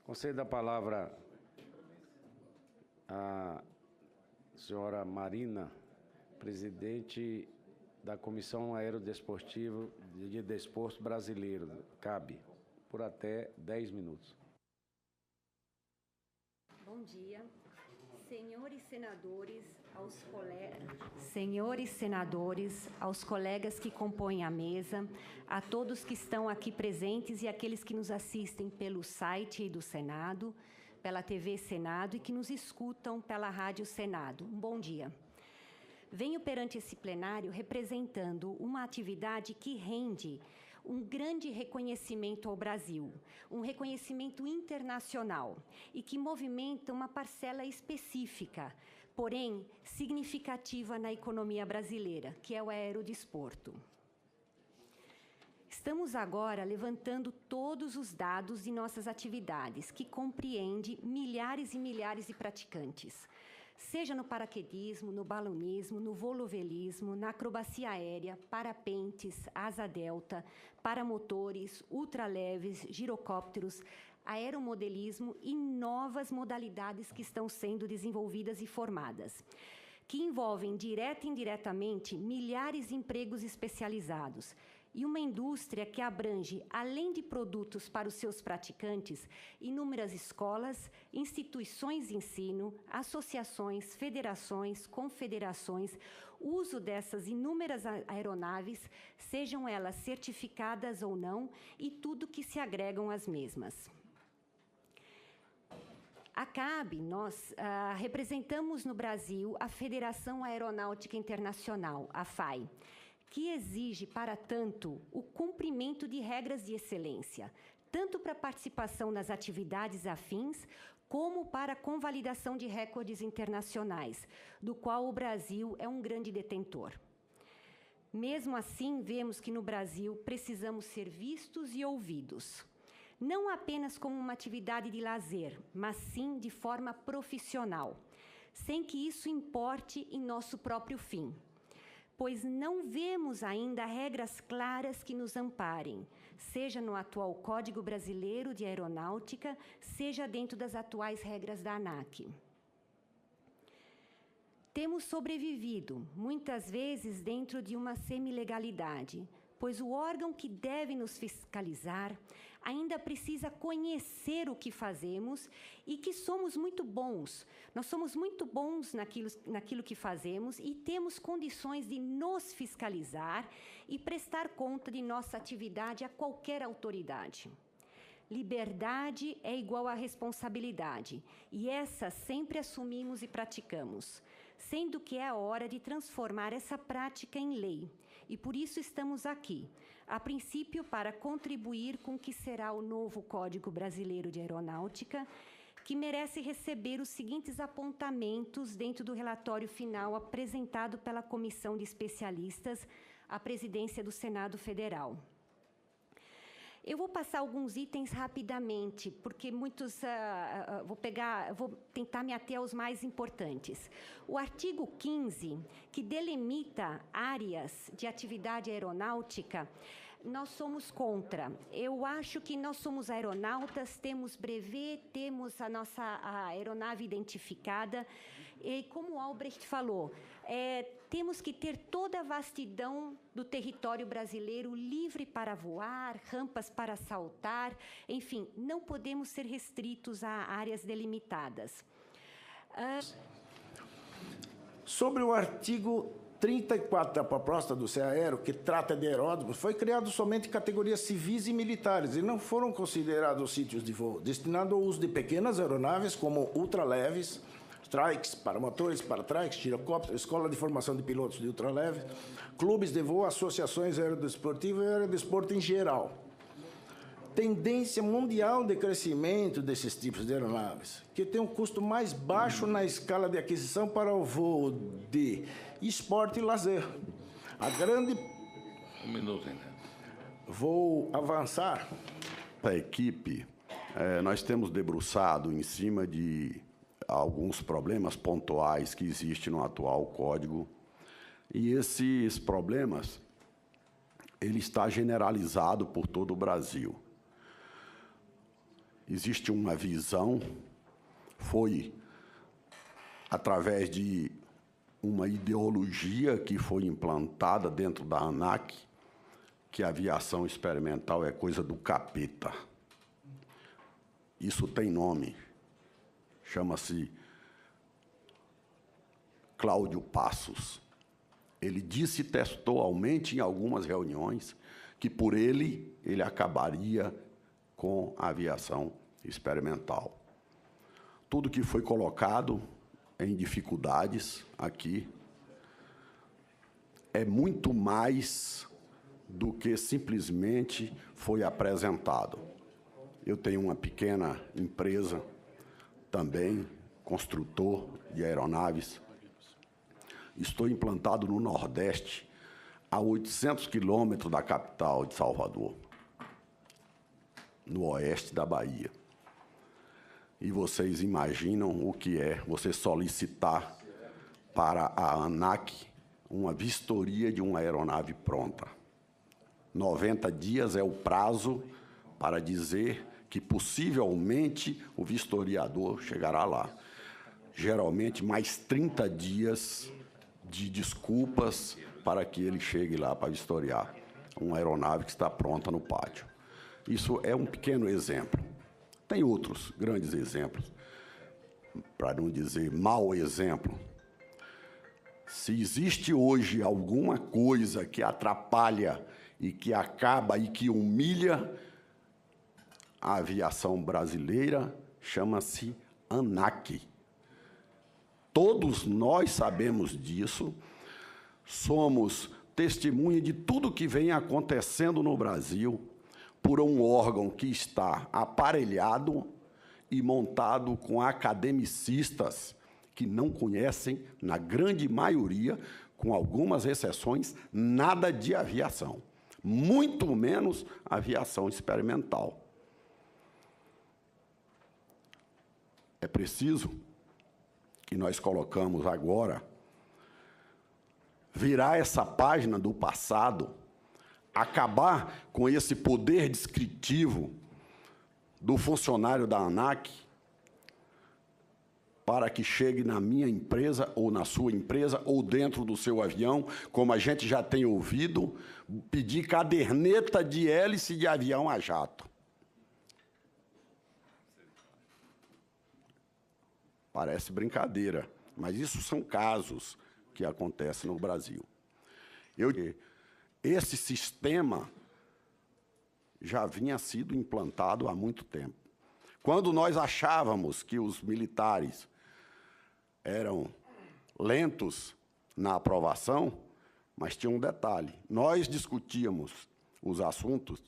Concedo a palavra à senhora Marina, presidente da Comissão Aerodesportiva de Desporto Brasileiro. Cabe por até 10 minutos. Bom dia. Senhores senadores, aos colegas que compõem a mesa, a todos que estão aqui presentes e aqueles que nos assistem pelo site do Senado, pela TV Senado e que nos escutam pela Rádio Senado. Um bom dia. Venho perante esse plenário representando uma atividade que rende um grande reconhecimento ao Brasil, um reconhecimento internacional e que movimenta uma parcela específica, porém significativa na economia brasileira, que é o aerodesporto. Estamos agora levantando todos os dados de nossas atividades, que compreende milhares e milhares de praticantes, seja no paraquedismo, no balonismo, no volovelismo, na acrobacia aérea, parapentes, asa delta, paramotores, ultraleves, girocópteros, aeromodelismo e novas modalidades que estão sendo desenvolvidas e formadas, que envolvem direta e indiretamente milhares de empregos especializados, e uma indústria que abrange, além de produtos para os seus praticantes, inúmeras escolas, instituições de ensino, associações, federações, confederações, uso dessas inúmeras aeronaves, sejam elas certificadas ou não, e tudo que se agregam às mesmas. A CAB, nós representamos no Brasil a Federação Aeronáutica Internacional, a FAI, que exige, para tanto, o cumprimento de regras de excelência, tanto para a participação nas atividades afins, como para a convalidação de recordes internacionais, do qual o Brasil é um grande detentor. Mesmo assim, vemos que no Brasil precisamos ser vistos e ouvidos, não apenas como uma atividade de lazer, mas sim de forma profissional, sem que isso importe em nosso próprio fim, pois não vemos ainda regras claras que nos amparem, seja no atual Código Brasileiro de Aeronáutica, seja dentro das atuais regras da ANAC. Temos sobrevivido, muitas vezes, dentro de uma semi-legalidade, pois o órgão que deve nos fiscalizar ainda precisa conhecer o que fazemos e que somos muito bons. Nós somos muito bons naquilo que fazemos e temos condições de nos fiscalizar e prestar conta de nossa atividade a qualquer autoridade. Liberdade é igual a responsabilidade, e essa sempre assumimos e praticamos, sendo que é a hora de transformar essa prática em lei. E por isso estamos aqui, a princípio para contribuir com o que será o novo Código Brasileiro de Aeronáutica, que merece receber os seguintes apontamentos dentro do relatório final apresentado pela Comissão de Especialistas à Presidência do Senado Federal. Eu vou passar alguns itens rapidamente, porque muitos vou tentar me ater aos mais importantes. O artigo 15, que delimita áreas de atividade aeronáutica, nós somos contra. Eu acho que nós somos aeronautas, temos brevet, temos a nossa aeronave identificada, e como o Albrecht falou, temos que ter toda a vastidão do território brasileiro livre para voar, rampas para saltar, enfim, não podemos ser restritos a áreas delimitadas. Sobre o artigo 34 da proposta do CEAERO, que trata de aeródromos, foi criado somente categorias civis e militares e não foram considerados sítios de voo, destinado ao uso de pequenas aeronaves como ultraleves, trikes, paramotores, paratrikes, girocópteros, escola de formação de pilotos de ultraleve, clubes de voo, associações aerodesportivas e aerodesporto em geral. Tendência mundial de crescimento desses tipos de aeronaves, que tem um custo mais baixo na escala de aquisição para o voo de esporte e lazer. A grande... Um minuto ainda. Vou avançar. A equipe, nós temos debruçado em cima de alguns problemas pontuais que existem no atual código, e esses problemas, ele está generalizado por todo o Brasil. existe uma visão, foi através de uma ideologia que foi implantada dentro da ANAC, que a aviação experimental é coisa do capeta. Isso tem nome, chama-se Cláudio Passos. Ele disse textualmente em algumas reuniões que por ele acabaria com a aviação experimental. Tudo que foi colocado em dificuldades aqui é muito mais do que simplesmente foi apresentado. Eu tenho uma pequena empresa também, construtor de aeronaves. Estou implantado no Nordeste, a 800 quilômetros da capital de Salvador, no oeste da Bahia. E vocês imaginam o que é você solicitar para a ANAC uma vistoria de uma aeronave pronta. 90 dias é o prazo para dizer que possivelmente o vistoriador chegará lá. Geralmente, mais 30 dias de desculpas para que ele chegue lá para vistoriar uma aeronave que está pronta no pátio. Isso é um pequeno exemplo. Tem outros grandes exemplos, para não dizer mau exemplo. Se existe hoje alguma coisa que atrapalha e que acaba e que humilha a aviação brasileira, chama-se ANAC. Todos nós sabemos disso, somos testemunha de tudo que vem acontecendo no Brasil por um órgão que está aparelhado e montado com academicistas que não conhecem, na grande maioria, com algumas exceções, nada de aviação, muito menos aviação experimental. É preciso que nós colocamos agora, virar essa página do passado, acabar com esse poder descritivo do funcionário da ANAC para que chegue na minha empresa ou na sua empresa ou dentro do seu avião, como a gente já tem ouvido, pedir caderneta de hélice de avião a jato. Parece brincadeira, mas isso são casos que acontecem no Brasil. Esse sistema já vinha sido implantado há muito tempo. Quando nós achávamos que os militares eram lentos na aprovação, mas tinha um detalhe. Nós discutíamos os assuntos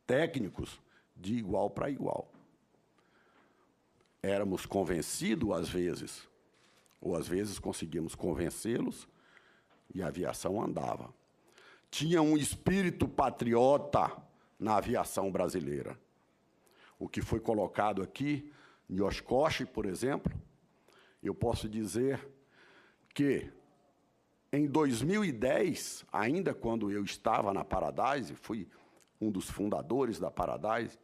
técnicos de igual para igual. Éramos convencidos, às vezes, ou às vezes conseguimos convencê-los, e a aviação andava. Tinha um espírito patriota na aviação brasileira. O que foi colocado aqui, em Oshkosh, por exemplo, eu posso dizer que, em 2010, ainda quando eu estava na Paradise, fui um dos fundadores da Paradise,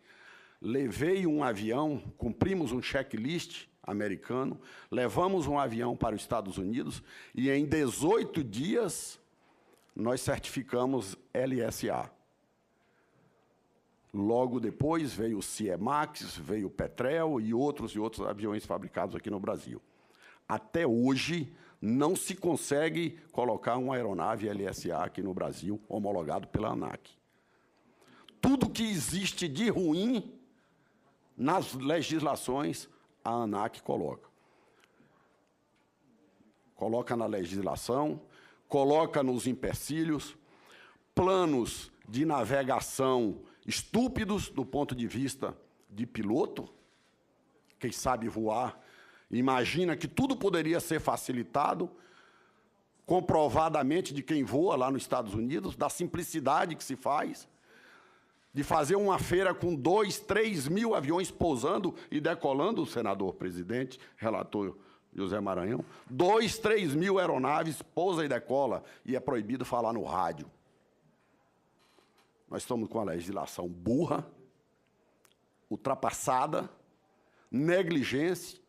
levei um avião, cumprimos um checklist americano, levamos um avião para os Estados Unidos e, em 18 dias, nós certificamos LSA. Logo depois veio o CIEMAX, veio o Petrel e outros aviões fabricados aqui no Brasil. Até hoje, não se consegue colocar uma aeronave LSA aqui no Brasil, homologado pela ANAC. Tudo que existe de ruim nas legislações, a ANAC coloca. Coloca na legislação, coloca nos empecilhos, planos de navegação estúpidos do ponto de vista de piloto. Quem sabe voar imagina que tudo poderia ser facilitado, comprovadamente de quem voa lá nos Estados Unidos, da simplicidade que se faz, de fazer uma feira com 2, 3 mil aviões pousando e decolando, o senador presidente, relator José Maranhão, 2, 3 mil aeronaves pousa e decola, e é proibido falar no rádio. Nós estamos com a legislação burra, ultrapassada, negligente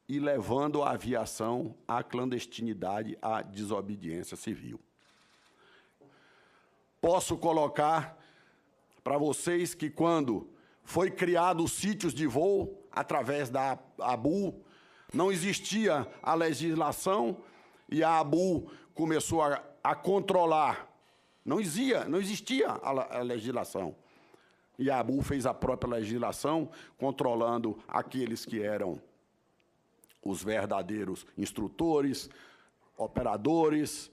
e levando a aviação à clandestinidade, à desobediência civil. Posso colocar para vocês que, quando foi criado os sítios de voo através da ABU, não existia a legislação e a ABU começou a controlar. Não existia a legislação. E a ABU fez a própria legislação, controlando aqueles que eram os verdadeiros instrutores, operadores,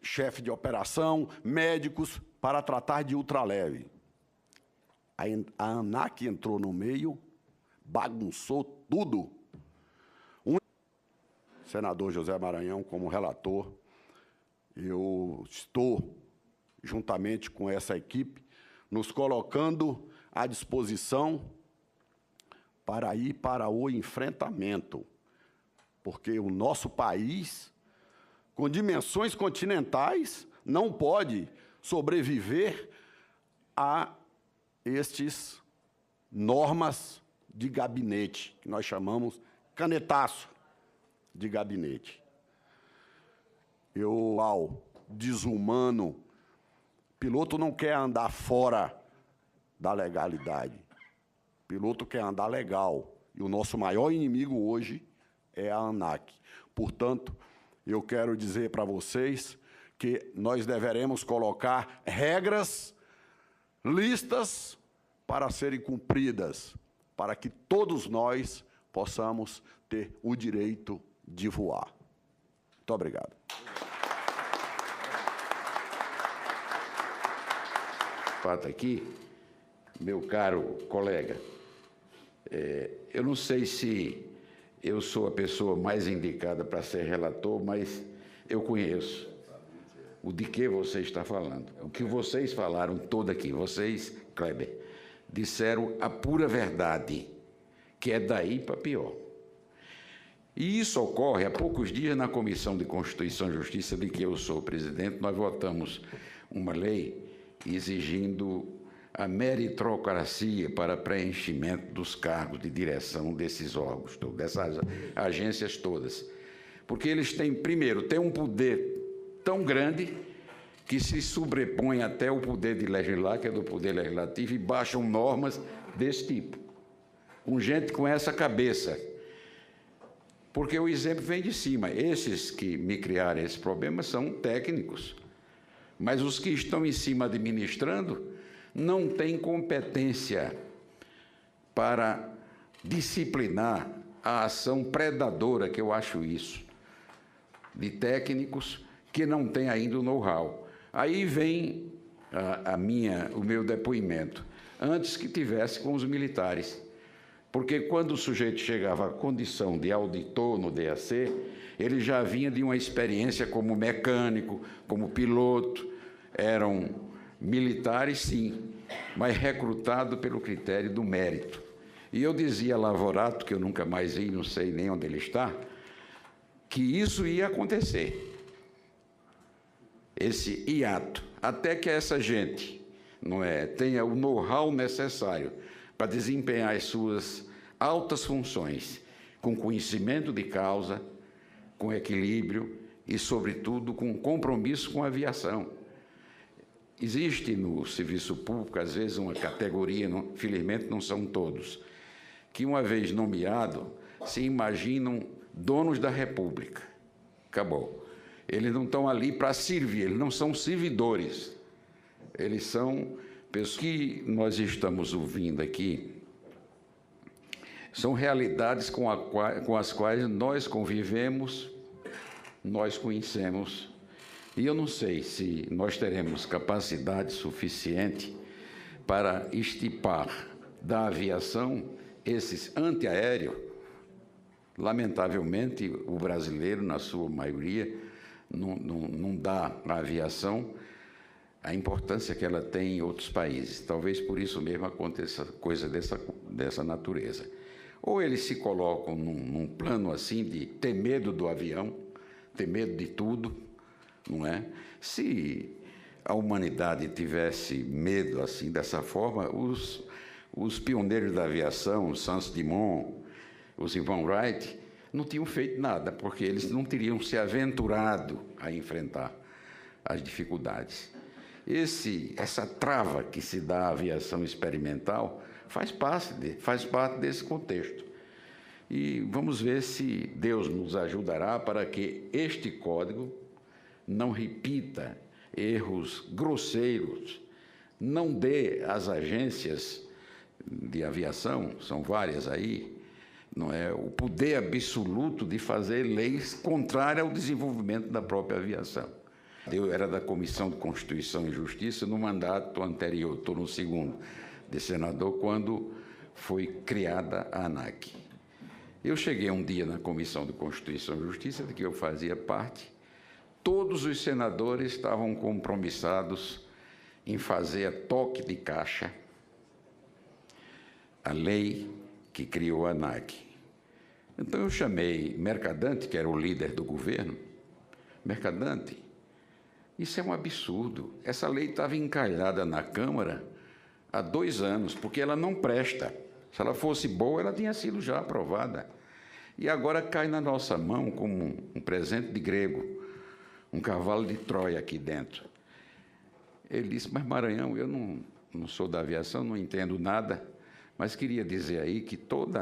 chefe de operação, médicos, para tratar de ultraleve. A ANAC entrou no meio, bagunçou tudo. O senador José Maranhão, como relator, eu estou, juntamente com essa equipe, nos colocando à disposição para ir para o enfrentamento, porque o nosso país, com dimensões continentais, não pode sobreviver a estes normas de gabinete, que nós chamamos canetaço de gabinete. Desumano, piloto não quer andar fora da legalidade. Piloto quer andar legal. E o nosso maior inimigo hoje é a ANAC. Portanto, eu quero dizer para vocês que nós deveremos colocar regras, listas para serem cumpridas, para que todos nós possamos ter o direito de voar. Muito obrigado. Fato aqui, meu caro colega, eu não sei se eu sou a pessoa mais indicada para ser relator, mas eu conheço o de que você está falando. O que vocês falaram todo aqui, vocês, Kleber, disseram a pura verdade, que é daí para pior. E isso ocorre há poucos dias na Comissão de Constituição e Justiça, de que eu sou presidente. Nós votamos uma lei exigindo a meritocracia para preenchimento dos cargos de direção desses órgãos, dessas agências todas. Porque eles têm, primeiro, têm um poder tão grande que se sobrepõe até o poder de legislar, que é do poder legislativo, e baixam normas desse tipo. Com gente com essa cabeça. Porque o exemplo vem de cima. Esses que me criaram esse problema são técnicos. Mas os que estão em cima administrando não têm competência para disciplinar a ação predadora, que eu acho isso, de técnicos que não têm ainda o know-how. Aí vem o meu depoimento, antes que tivesse com os militares. Porque quando o sujeito chegava à condição de auditor no DAC, ele já vinha de uma experiência como mecânico, como piloto, eram militares, sim, mas recrutado pelo critério do mérito. E eu dizia a Lavorato, que eu nunca mais vi, não sei nem onde ele está, que isso ia acontecer, esse hiato, até que essa gente tenha o know-how necessário para desempenhar as suas altas funções, com conhecimento de causa, com equilíbrio e, sobretudo, com compromisso com a aviação. Existe no serviço público, às vezes, uma categoria, felizmente não são todos, que, uma vez nomeado, se imaginam donos da República. Acabou. Eles não estão ali para servir, eles não são servidores. Eles são pessoas que nós estamos ouvindo aqui, são realidades com as quais nós convivemos, nós conhecemos. E eu não sei se nós teremos capacidade suficiente para estipar da aviação esses antiaéreos. Lamentavelmente, o brasileiro, na sua maioria, não dá à aviação a importância que ela tem em outros países. Talvez por isso mesmo aconteça coisa dessa natureza. Ou eles se colocam num plano assim de ter medo do avião, ter medo de tudo, não é? Se a humanidade tivesse medo assim dessa forma, Os pioneiros da aviação, o Sainz-Dumont, os Ivan Wright, não tinham feito nada, porque eles não teriam se aventurado a enfrentar as dificuldades. Essa trava que se dá à aviação experimental faz parte desse contexto. E vamos ver se Deus nos ajudará para que este código não repita erros grosseiros, não dê às agências de aviação, são várias aí, não é, o poder absoluto de fazer leis contrárias ao desenvolvimento da própria aviação. Eu era da Comissão de Constituição e Justiça no mandato anterior, estou no segundo, de senador, quando foi criada a ANAC. Eu cheguei um dia na Comissão de Constituição e Justiça, de que eu fazia parte, todos os senadores estavam compromissados em fazer a toque de caixa a lei que criou a ANAC. Então eu chamei Mercadante, que era o líder do governo. Mercadante, isso é um absurdo. Essa lei estava encalhada na Câmara há 2 anos, porque ela não presta. Se ela fosse boa, ela tinha sido já aprovada. E agora cai na nossa mão como um presente de grego, um cavalo de Troia aqui dentro. Ele disse, mas Maranhão, eu não sou da aviação, não entendo nada, mas queria dizer aí que todo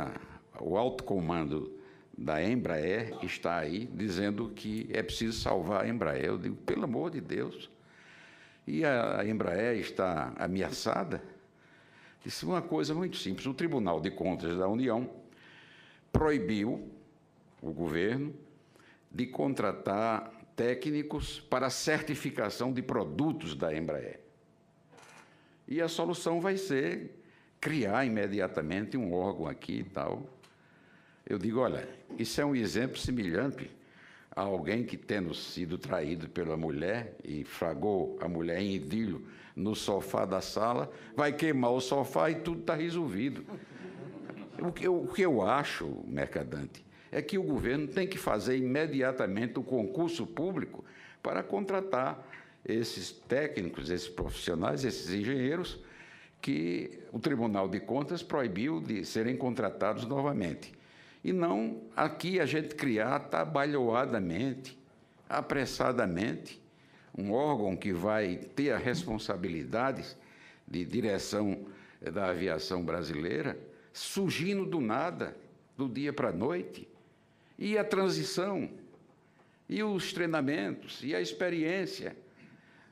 o alto comando da Embraer está aí dizendo que é preciso salvar a Embraer. Eu digo, pelo amor de Deus. E a Embraer está ameaçada? Disse uma coisa muito simples. O Tribunal de Contas da União proibiu o governo de contratar técnicos para a certificação de produtos da Embraer. E a solução vai ser criar imediatamente um órgão aqui e tal. Eu digo, olha, isso é um exemplo semelhante a alguém que, tendo sido traído pela mulher e fragou a mulher em idílio no sofá da sala, vai queimar o sofá e tudo está resolvido. O que eu acho, Mercadante, é que o governo tem que fazer imediatamente o concurso público para contratar esses técnicos, esses profissionais, esses engenheiros, que o Tribunal de Contas proibiu de serem contratados novamente. E não aqui a gente criar atabalhoadamente, apressadamente, um órgão que vai ter a responsabilidade de direção da aviação brasileira, surgindo do nada, do dia para a noite, e a transição, e os treinamentos, e a experiência.